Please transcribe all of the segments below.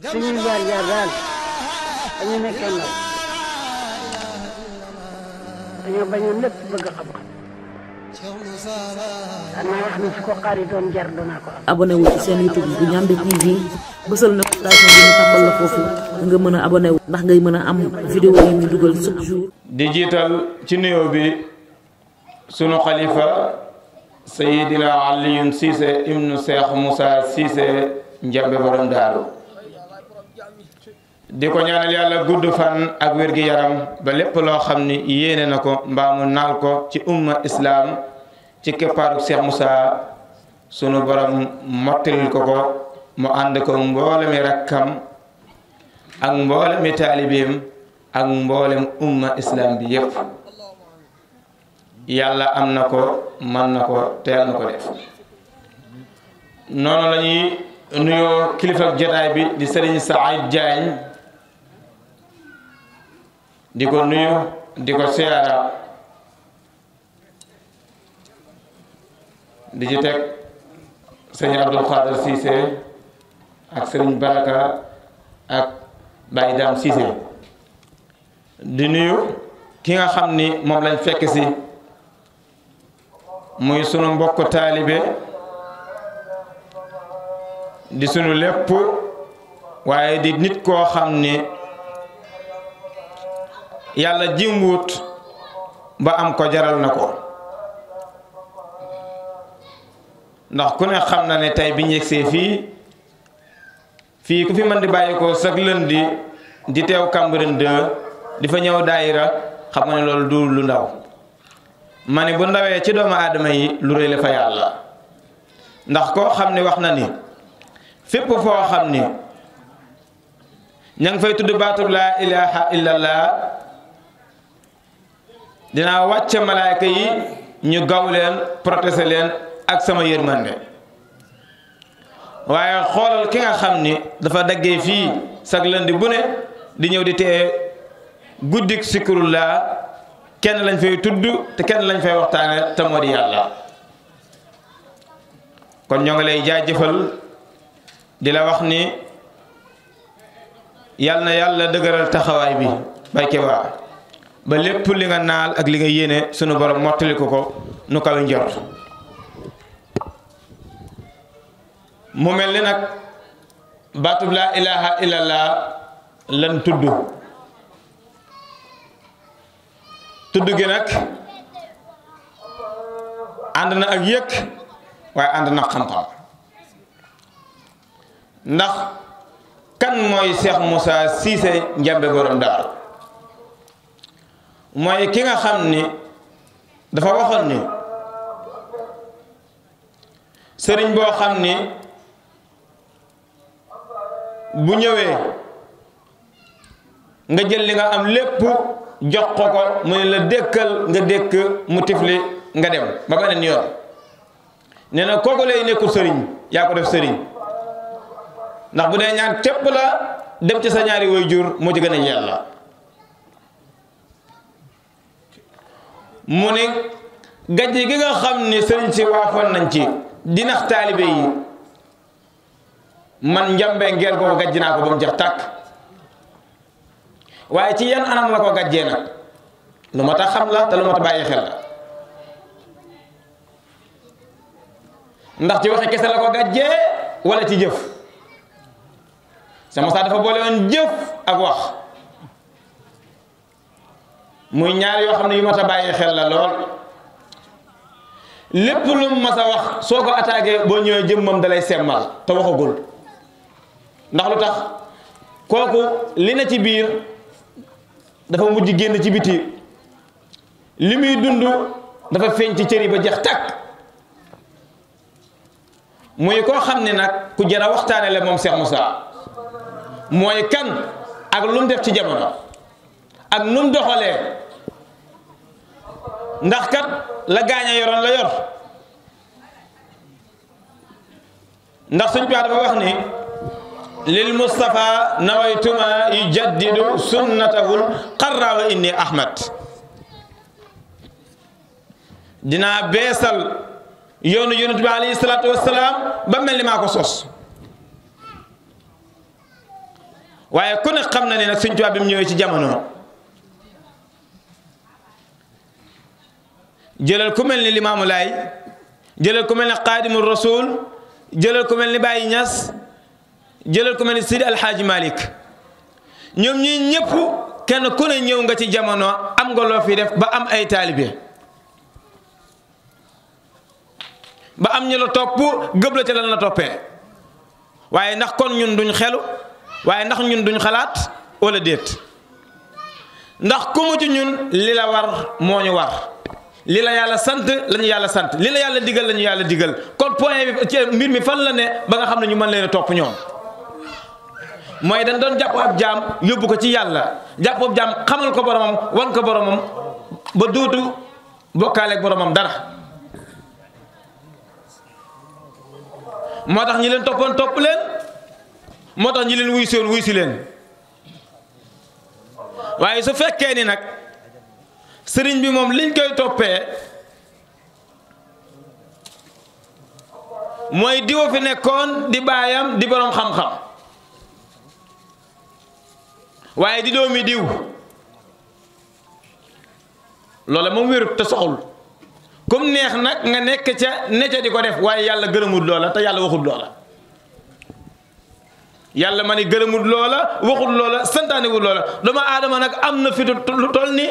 suñuy jaar-jaar daal dañu nekkee ndaw dañoo bañoon lépp bëgg xam-xam xanaa wax ni su ko xaaritoon jar danaa ko am. abonné wu ci seen YouTube bu Ndiamé TV bësal notification bi ñu tàmbal la foofu nga mën a abonné wu ndax ngay mën a am vidéo yi ñu dugal chaque jour. di jiital ci nuyoo bi sunu xalifa Seydina Alioune Cissé ibnu Cheikh Moussa Cissé Ndiamé borom daaru di ko ñaanal yàlla gudd fan ak wér gi yaram ba lépp loo xam ni yéene na ko mbaa mu naal ko ci umma islam ci keppaaru Cheikh Moussa sunu borom mottalil ko mu ànd ko mboolemi rakkam ak mboolemi taalibeem ak mboolem umma islam bi yépp yàlla am na ko mën na ko teel na ko def noonu la ñuy nuyoo kilifa jotaay bi di Serigne Saïd Diagne di ko nuyu di ko siyaara di ci teg sëñ Abdou Khader Cissé ak sëriñ Baraka ak Baye Dame Cissé di nuyu ki nga xam ni moom lañ fekk si muy sunu mbokk taalibe di sunu lépp waaye di nit koo xam ni yàlla jimwut ba am ko jaral na ko ndax ku ne xam na ne tey bi ñu yegsee fii ku fi mën di bàyyi ko sag lëndi di teew Cambérène 2 di fa ñëw daayira xam nga ne loolu du lu ndaw ma ne bu ndawee ci doomu aadama yi lu rëy la fa yàlla ndax koo xam ne wax na ni fépp foo xam ni ña ngi fay tudd baatub laa ilaha illallah dinaa wàcce malaayka yi ñu gaw leen protéger leen ak sama yërmande waaye xoolal ki nga xam ni dafa daggee fii sag lëndi bu ne di ñëw di tee guddik sikrullah kenn lañ fay tudd te kenn lañ fay waxtaane te moo di yàlla kon ñoo ngi lay jaajëfal di la wax ni yal na yàlla dëgëral taxawaay bi barke waa ba lépp li nga naal ak li nga yéene sunu borom mottali ko nu kawe njort mu mel ni nag baatub laa ilaha illallah lan tudd gi nag ànd na ak yëg waaye ànd na xam-xam ndax kan mooy Cheikh Moussa Cissé Ndiamé borom daaru mooy ki nga xam ni dafa waxoon ni sëriñ boo xam ni bu ñëwee nga jël li nga am lépp jox ko mu ne la dékkal nga dékk mu tifli nga dem ba beneen yoon nee na kooku lay nekkul sëriñ yaa ko def sëriñ ndax bu dee ñaan tépp la dem ci sa ñaari waajur moo ci gën a yàlla mu ne gàjj gi nga xam ni sëriñ si waafoon nañ ci di nax taalibe yi man Ndiamé ngeel ko gàjj naa ko ba mu jeex tàkk waaye ci yan anam la ko gàjjee nag lu ma tax xam la te lu ma tax bàyyi xel la ndax ci waxe kese la ko gàjjee wala ci jëf sama saa dafa boole woon jëf ak wax muy ñaar yoo xam ne yu ma tax bàyyi xel la lool lépp lu mu mas a wax soo ko attaqué boo ñëwee jëmmam dalay semmal te waxagul ndax lu tax kooku li na ci biir dafa mujj génn ci biti li muy dund dafa feeñ ci cëri ba jeex tàkk muy koo xam ne nag ku jara waxtaane la moom Cheikh Moussa mooy kan ak lu mu def ci jamono ak nu mu doxalee ndax kat la gaaña yoroon la yor ndax suñ paa dafa wax ni lil Mustafa nawaytuma yujaddidu sunnatahul qarra wa inni ahmad dinaa beesal yoonu yonent bi alayhi salaatu wassalaam ba mel ni maa ko sos waaye ku ne xam na ne nag Sëñ Tuubaa bi mu ñëwee ci jamono jëlal ku mel ni Limaamu Laay jëlal ku mel ni Xaadimu Rasuul jëlal ku mel ni Baye Ñas jëlal ku mel ni Sidi Alxaaji Malik ñoom ñi ñëpp kenn ku ne ñëw nga ci jamono am nga loo fi def ba am ay taalibe ba am ñu la topp gëb la ca lan la toppee waaye ndax kon ñun duñ xelu waaye ndax ñun duñ xalaat wala déet ndax ku mu ci ñun li la war moo ñu war li la yàlla sant la ñu yàlla sant li la yàlla digal la ñu yàlla digal kon point bi ci mbir mi fan la ne ba nga xam ne ñu mën leen a topp ñoom mooy dañ doon jàpp ab jaam yóbbu ko ci yàlla jàpp ab jaam xamal ko boromam wan ko boromam ba duutu bokkaaleeg boromam dara moo tax ñi leen toppoon topp leen moo tax ñi leen wuy si woon wuy si leen waaye su fekkee ni nag sëriñ bi moom liñ koy toppee mooy diwa fi nekkoon di baayam di borom xam-xam waaye di doomi diw loola moom wérut te soxul comme neex nag nga nekk ca ne ca di ko def waaye yàlla gërëmul loola te yàlla waxul loola yàlla ma ni gërëmul loola waxul loola santaanewul loola doomu aadama nag am na fi lu toll ni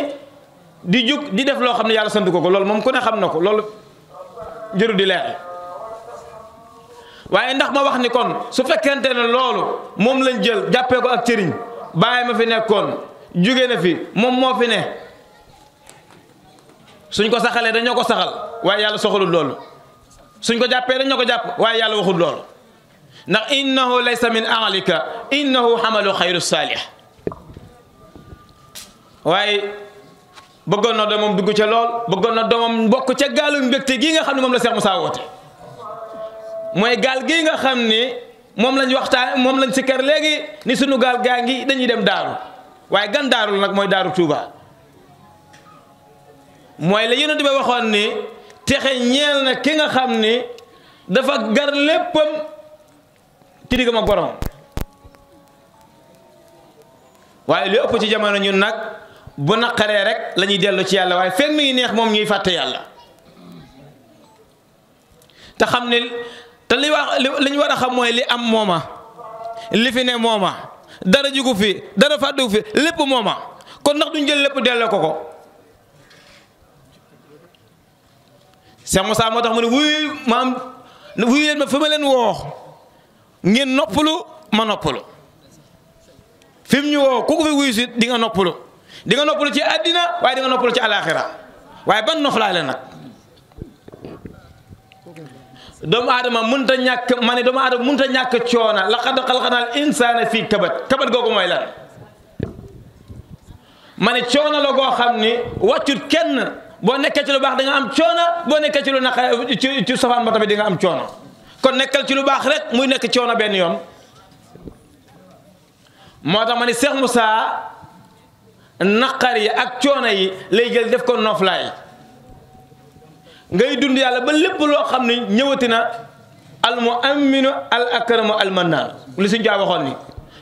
di jug di def loo xam ne yàlla sant ko loolu moom ku ne xam na ko loolu jëru di leer waaye ndax ma wax ni kon su fekkente ne loolu moom lañ jël jàppee ko ak cëriñ bàyyi ma fi nekkoon jóge na fi moom moo fi ne suñ ko saxalee dañoo ko saxal waaye yàlla soxalul loolu suñ ko jàppee dañoo ko jàpp waaye yàlla waxul loolu ndax innahu laysa min amalika innahu xamalu xayru saalih waaye bëggoon na doomam dugg ca lool bëggoon na doomam bokk ca gaalu mbégte gii nga xam ne moom la Cheikh Moussa woote mooy gaal gii nga xam ni moom lañ waxtaan moom lañ sikkar léegi ni sunu gaal gaa ngi dañuy dem daaru waaye gan daaru nag mooy daaru Touba mooy la yonent bi waxoon ni texe ñeel na ki nga xam ni dafa gar léppam ci diggam ak borom waaye li ëpp ci jamono ñun nag bu naqaree rek la ñuy dellu ci yàlla waaye fekk mi ngi neex moom ñuy fàtte yàlla te xam ne te li ñu war a xam mooy li am mooma li fi ne mooma dara jugu fi dara fàddu fi lépp mooma kon ndax duñ jël lépp delloo ko ko Cheikh Moussa moo tax mu ne wuyu leen ma fi ma leen woo ngeen noppalu ma noppalu fi mu ñu woo ku ko fi wuyu si di nga noppalu ci àddina waaye di nga noppalu ci alaaxira waaye ban noflaay la nag doomu aadama mënta ñàkk ma ne doomu aadama mënta ñàkk coona laqad xalaqnal insaana fii kabat googu mooy lan ma ne coona la goo xam ni wàccut kenn boo nekkee ci lu baax da nga am coona boo nekkee ci lu naq ci safaan ba tamit di nga am coona kon nekkal ci lu baax rek muy nekk coona benn yoon moo tax ma ne Cheikh Moussa naqar yi ak coona yi lay jël def ko noflaay ngay dund yàlla ba lépp loo xam ne ñëwati na al mu'minu al akramu al mannaan li suñ jaa waxoon ni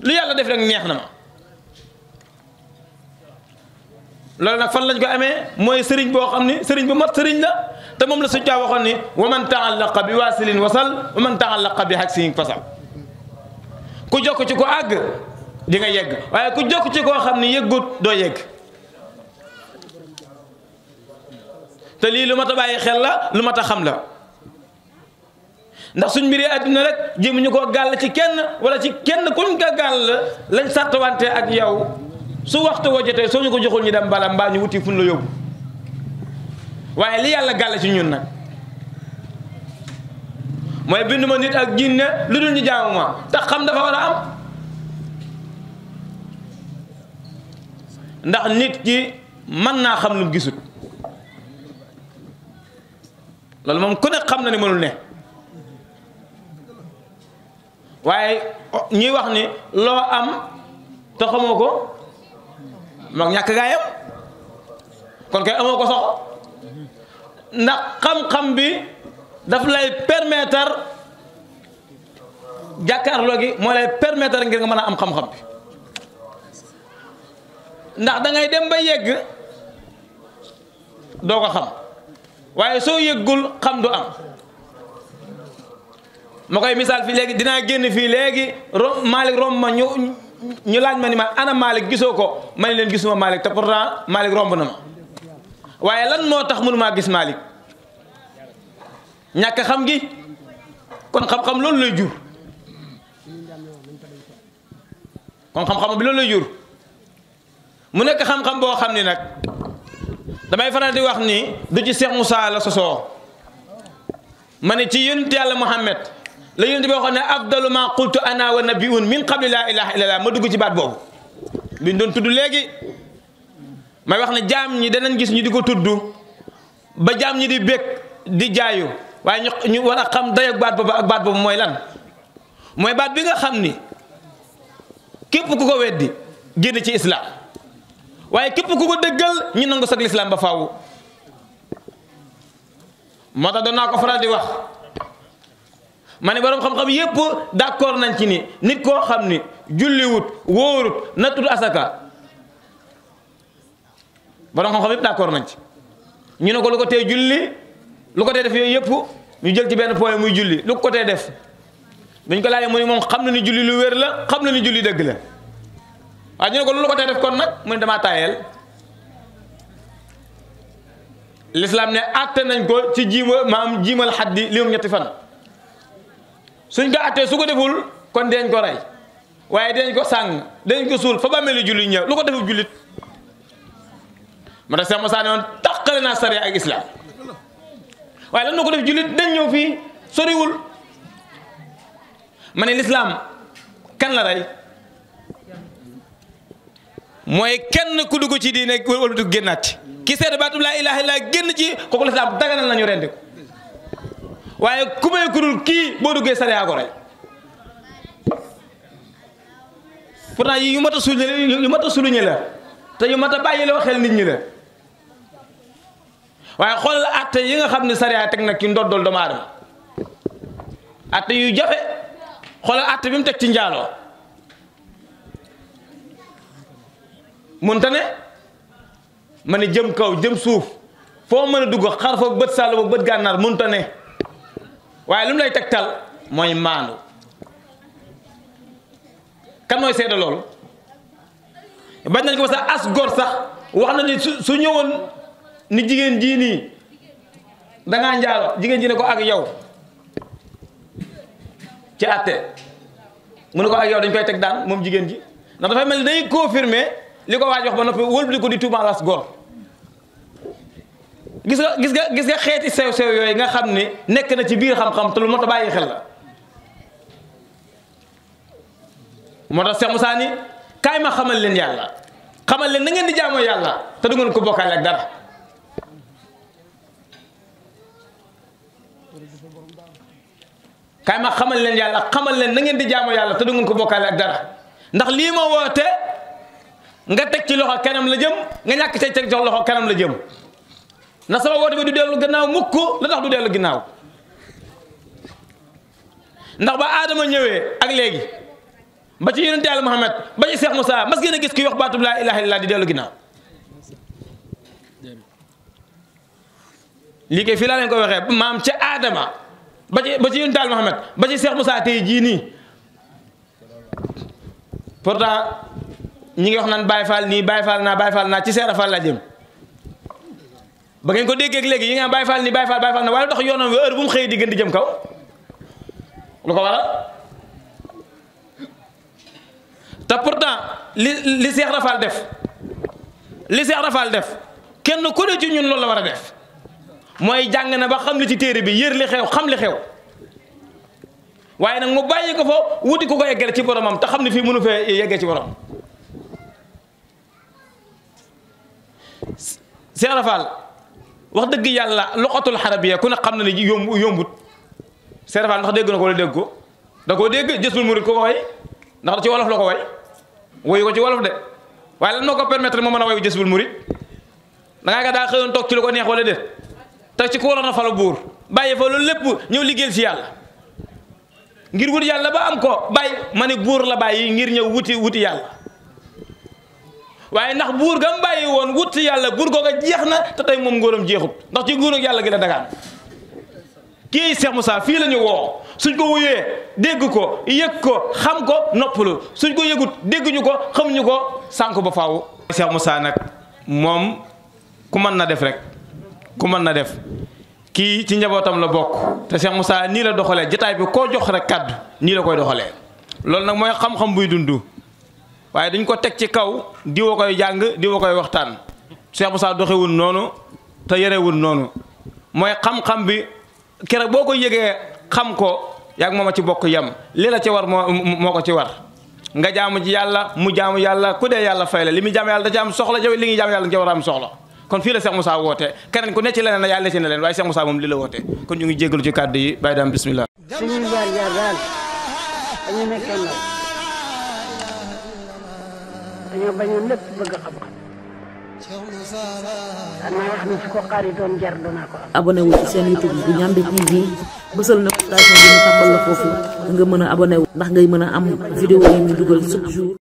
lu yàlla def rek neex na ma loolu nag fan lañ ko amee mooy sëriñ boo xam ni sëriñ bu mat sëriñ la te moom la suñ jaa waxoon ni wa man taallaqa bi waasilin wasal wa man taallaqa bi haksin fasal ku jokk ci ko àgg di nga yegg waaye ku jokk ci koo xam ni yeggut doo yegg te lii lu mat a bàyyi xel la lu mat a xam la ndax suñ mbiri àdduna rek jéemuñu koo gàll ci kenn wala ci kenn kuñ ko gàll lañ sartawante ak yow su waxtu woo jotee soo ñu ko joxul ñu dem bala mbaa ñu wuti fun la yóbbu waaye li yàlla gàll ci ñun nag mooy bindu ma nit ak jinne lu dul ñu jaamu ma tax xam dafa war a am ndax nit ki mën naa xam lu mu gisut loolu moom ku ne xam na ni mënul ne waaye ñuy wax ni loo am te xamoo ko moom ñàkk gaa yam kon kay amoo ko sox ndax xam-xam bi daf lay permettre jàkkaarloo gi moo lay permettre ngir nga mën a am xam-xam bi ndax da ngay dem ba yegg doo ko xam waaye soo yëggul xam du am. ma koy misaal fii léegi dinaa génn fii léegi Malick romb ma ñu laaj ma ni ma ana Malick gisoo ko ma ne leen gisuma Malick te pourtant Malick romb na ma waaye lan moo tax mënumaa gis Malick ñàkk xam gi kon xam-xam loolu lay jur kon xam-xam bi loolu lay jur mu nekk xam-xam boo xam ni nag damay faral di wax ni du ci Cheikh Moussa la sosoo ma ne ci yonent yàlla Muhammad la yonent bi waxoon ne afdalu ma qultu ana wa nabiyun min qabli laa ilaha illallah ma dugg ci baat boobu biñ doon tudd léegi may wax ne jaam ñi danañ gis ñu di ko tudd ba jaam ñi di bég di jaayu waaye ñu war a xam dayoog baat boobu ak baat boobu mooy lan mooy baat bi nga xam ni képp ku ko weddi génn ci islam waaye képp ku ko dëggal ñu nangu sag lislaam ba faaw moo tax doon naa ko faral di wax ma ne borom xam-xam yépp d'accord nañ ci ni nit koo xam ni julliwut wóorut nattut asaka borom xam-xam yépp d'accord nañ ci ñu ne ko lu ko tee julli lu ko tee def yooyu yépp ñu jël ci benn point muy julli lu ko tee def dañ ko laajee mu ne moom xam na ni julli lu wér la xam na ni julli dëgg la waaye ñu ne ko lu ko tee def kon nag mu ne damaa taayeel l'islam ne àtte nañ ko ci jiimal xaddi li ñetti fan suñ ko àttee su ko deful kon dinañ ko rey waaye dinañ ko sàng dinañ ko suul fa bàmmeeli julli ñëw lu ko deful jullit ma tax Cheikh Moussa ne woon taqale naa sariya ak islam waaye lan na ko def jullit dañ ñëw fii soriwul ma ne l'islam kan la rey mooy kenn ku dugg ci diine wala dugg génnaat ci ki seede baatu laa ilaaha illallaah génn ci kooku l'islam daganal nañu rendi ko waaye ku may kurul kii boo duggee sariya ko rey pourtant yi yu mat a souligner la te yu mat a bàyyi loo xel nit ñi la waaye xoolal atte yi nga xam ne sariya teg nag ci ndoddol doomu aadama atte yu jafe xoolal atte bi mu teg ci njaaloo munta ne ma ne jëm kaw jëm suuf foo mën a dugg xar foog bët sàll foog bët gànnaar munta ne waaye lu mu lay tegtal mooy maandu kan mooy seede loolu bañ nañ ko sax as góor sax wax na ni su ñëwoon ni jigéen jii nii dangaa njaalo jigéen ji ne ko ak yow ci àtte mu ne ko ak yow dañ koy teg daan moom jigéen ji ndax dafay mel ni day confirmer li ko waaj wax ba noppi wëlbati ko di tuumaal as góor gis nga xeeti sew-sew yooyu nga xam ne nekk na ci biir xam-xam te lu mot a bàyyi xel la moo tax Cheikh Moussa ni kaay ma xamal leen yàlla xamal leen na ngeen di jaamoo yàlla te du ngeen ko bokkaale ak dara kaay ma xamal leen yàlla xamal leen na ngeen di jaamoo yàlla te du ngeen ko bokkaale ak dara ndax lii ma woote nga teg ci loxo kanam la jëm nga ñàkk tey teg ci loxo kanam la jëm na sama woote bi du dellu gannaaw mukk la tax du dellu ginnaaw ndax ba Adama ñëwee ak léegi ba ci yonent Yàlla Muhammad ba ci Cheikh Moussa mas ngeen a gis kuy wax baatub laa ilaaha illallaah di dellu ginnaaw lii kay fii laa leen ko waxee maam ca Adama ba ci yonent Yàlla Muhammad ba ci Cheikh Moussa tey jii nii pourtant ñi ngi wax naan Baye Fall nii Baye Fall naa ci Seera Fall laa jëm ba ngeen ko déggee léegi yi nga Baye Fall nii Baye Fall na waaye lu tax yoonam wi heure bu mu xëyee di gën di jëm kaw lu ko waral te pourtant li Cheikh Rafal def kenn ku ne ci ñun loolu la war a def mooy jàng na ba xam li ci téere bi yër li xew xam li xew waaye nag mu bàyyi ko fa wuti ku ko yeggale ci boromam te xam ne fii mënu fee yeggee ci borom Cheikh Rafal wax dëgg yàlla loxatul xarabiya ku ne xam na ne yombut Cheikh Rafal ndax dégg na ko wala dégg ko da koo dégg Jazbul Murid ko way ndax da ci wolof la ko way woyu ko ci wolof de waaye lan moo ko permettre moo mën a wayu Jazbul Murid da ngaa daa xëyoon toog ci lu ko neex wala déet te ci ku waroon a fala buur bàyyi fa loolu lépp ñëw liggéeyal si yàlla ngir wuti yàlla ba am ko bàyyi ma ne buur la bàyyi ngir ñëw wuti yàlla waaye ndax buur ga mu bàyyi woon wut yàlla buur googa jeex na te tey moom ngóoram jeexut ndax ci nguur ak yàlla gi la dagaan kii Cheikh Moussa fii la ñu woo suñ ko wuyee dégg ko yëg ko xam ko noppalu suñ ko yëgut dégguñu ko xamuñu ko sànk ba faaw. Cheikh Moussa nag moom ku mën na def rek ku mën na def kii ci njabootam la bokk te Cheikh Moussa nii la doxalee jotaay bi koo jox rek kàddu nii la koy doxalee loolu nag mooy xam-xam buy dund waaye dañ ko teg ci kaw di wa koy jàng di wa koy waxtaan Cheikh Moussa doxewul noonu te yarewul noonu mooy xam-xam bi. keroog boo ko yëgee xam ko yaag moom a ci bokk yem li la ci war moo ko ci war nga jaamu ci yàlla mu jaamu yàlla ku dee yàlla fay la li muy jaamu yàlla da ci am soxla jawe li ngi jaamu yàlla nga war a am soxla kon fii la Cheikh Moussa woote keneen ku ne ci leneen na yàlla ne ci ne leen waaye Cheikh Moussa moom li la woote kon ñu ngi jégalu ci kàddu yi bàyyi daam bismillah suñuy jaar-jaar daal dañu nekkee ndaw dañoo bañoon lépp bëgg xam-xam xanaa wax ni su ko xaaritoon jar danaa ko am. abonné wu ci seen YouTube bu Ndiamé TV bësal notification bi ñu tàmbal la foofu nga mën a abonné wu ndax ngay mën a am vidéo yi ñu dugal chaque jour.